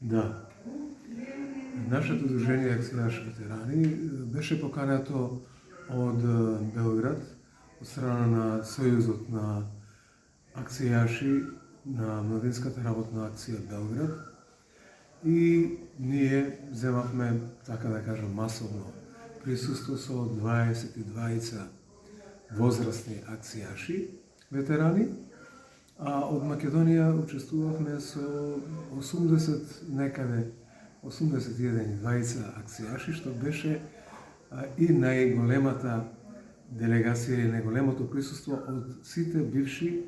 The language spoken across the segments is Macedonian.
Да. Нашето Дружение Акцијаши ветерани беше поканато од Белград, од страна на Сојузот на акцијаши на Младинската работна акција Белград, и ние земавме, така да кажам, масовно присуство со 22 возрастни акцијаши ветерани, а од Македонија учествувавме со 81 акцијаши, што беше и најголемата делегација и најголемото присуство од сите бивши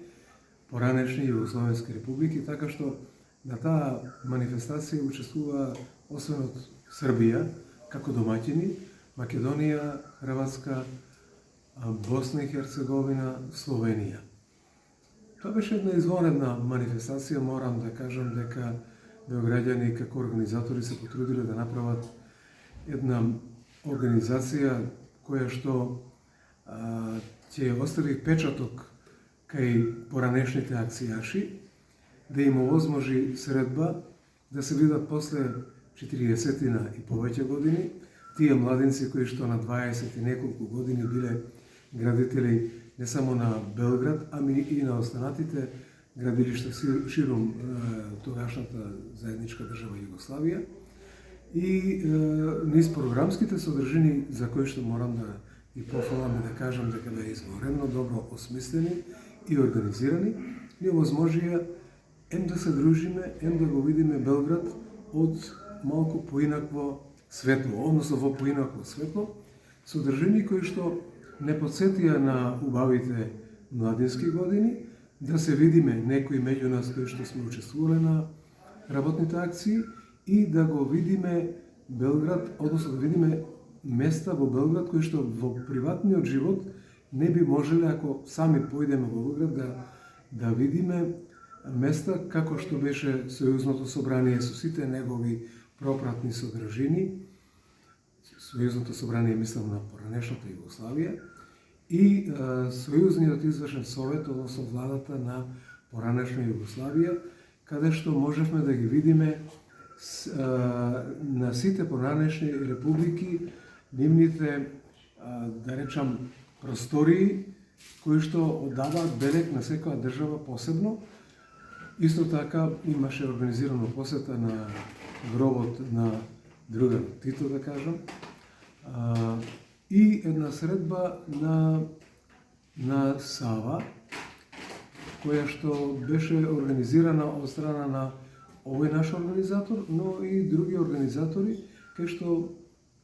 поранешни југословенски републики, така што на таа манифестација учествува освен од Србија како домаќини, Македонија, Хрватска, Босна и Херцеговина, Словенија. Тоа беше една извонредна манифестација, морам да кажам дека београѓани како организатори се потрудиле да направат една организација која што ќе остави печаток кај поранешните акцијаши, да им овозможи средба да се видат после 40 и повеќе години, тие младинци кои што на 20 и неколку години биле градители не само на Белград, ами и на останатите градилишта широм тогашната заедничка држава Југославија. И низ програмските содржини за кои што морам да и пофалам и да кажам дека беа извонредно добро осмислени и организирани, ни овозможија да се дружиме, да го видиме Белград од малку поинакво светло, односно во поинакво светло, содржини кои што не подсетија на убавите младински години, да се видиме некои меѓу нас кои што сме учествувале на работните акции и да го видиме Белград, односно да видиме места во Белград кои што во приватниот живот не би можеле, ако сами појдеме во Белград, да видиме места како што беше Сојузното собрание со сите негови пропратни содржини, Сојузното собрание, мислам на поранешната Југославија, и Сојузниот извршен совет, односно владата на поранешна Југославија, каде што можевме да ги видиме на сите поранешни републики нивните, да речам, простории, кои што оддаваат белег на секоја држава посебно. Исто така имаше организирано посета на гробот на другар Тито, да кажам, и една средба на Сава, која што беше организирана од страна на овој наш организатор, но и други организатори, кај што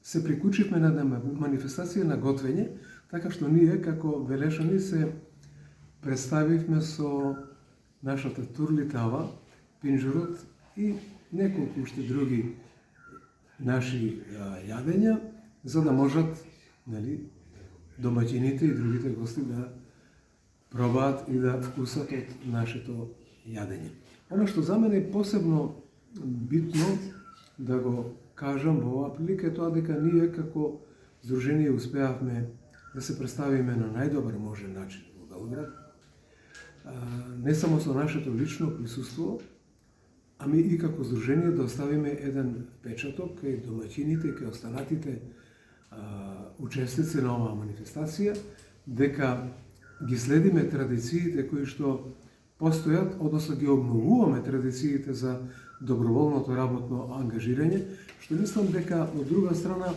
се приклучивме на една манифестација на готвење, така што ние како Велешани се представивме со нашата турлитава, пинџурот и неколку уште други наши јадења, за да можат, нели, домаќините и другите гости да пробаат и да вкусат од нашето јадење. Оно што за мене е посебно битно да го кажам во оваа прилика е тоа дека ние како Сдружение успеавме да се представиме на најдобар можен начин во Белград, не само со нашето лично присуство, ами и како Сдружение да оставиме еден печаток кај домаќините, кај останатите учесници на оваа манифестација, дека ги следиме традициите кои што постојат, односно ги обновуваме традициите за доброволното работно ангажирање, што мислам дека од друга страна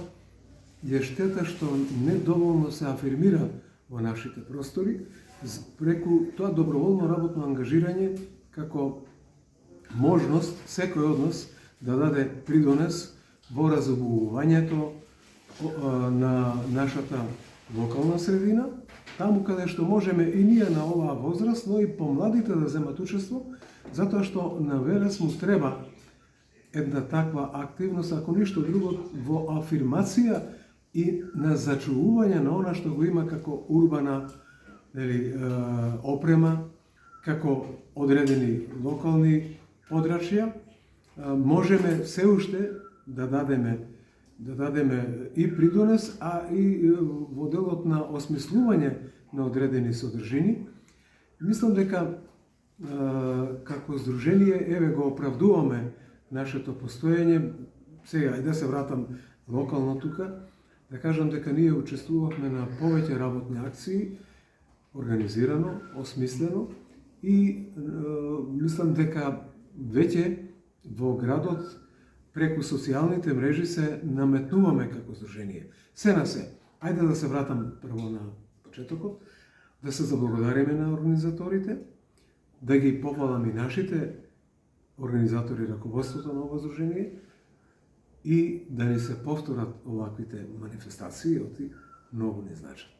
е штета што недоволно се афирмира во нашите простори преку тоа доброволно работно ангажирање како можност секој од нас да даде придонес во разобувувањето на нашата локална средина, таму каде што можеме и ние на оваа возраст, но и помладите да земат учество, затоа што на Велес му треба една таква активност, ако ништо друго, во афирмација и на зачувување на она што го има како урбана, опрема, како одредени локални подрачја, можеме се уште да дадеме и придонес, а и во делот на осмислување на одредени содржини. Мислам дека како Сдружение, еве го оправдуваме нашето постоење. Сега, и да се вратам локално тука, да кажам дека ние учествувавме на повеќе работни акции, организирано, осмислено, и мислам дека веќе во градот преку социјалните мрежи се наметнуваме како здружение. Се на се. Ајде да се вратам прво на почетокот, да се заблагодариме на организаторите, да ги пофалам и нашите организатори, раководството на ова здружение, и да ни се повторат оваквите манифестации, оти многу ни значат.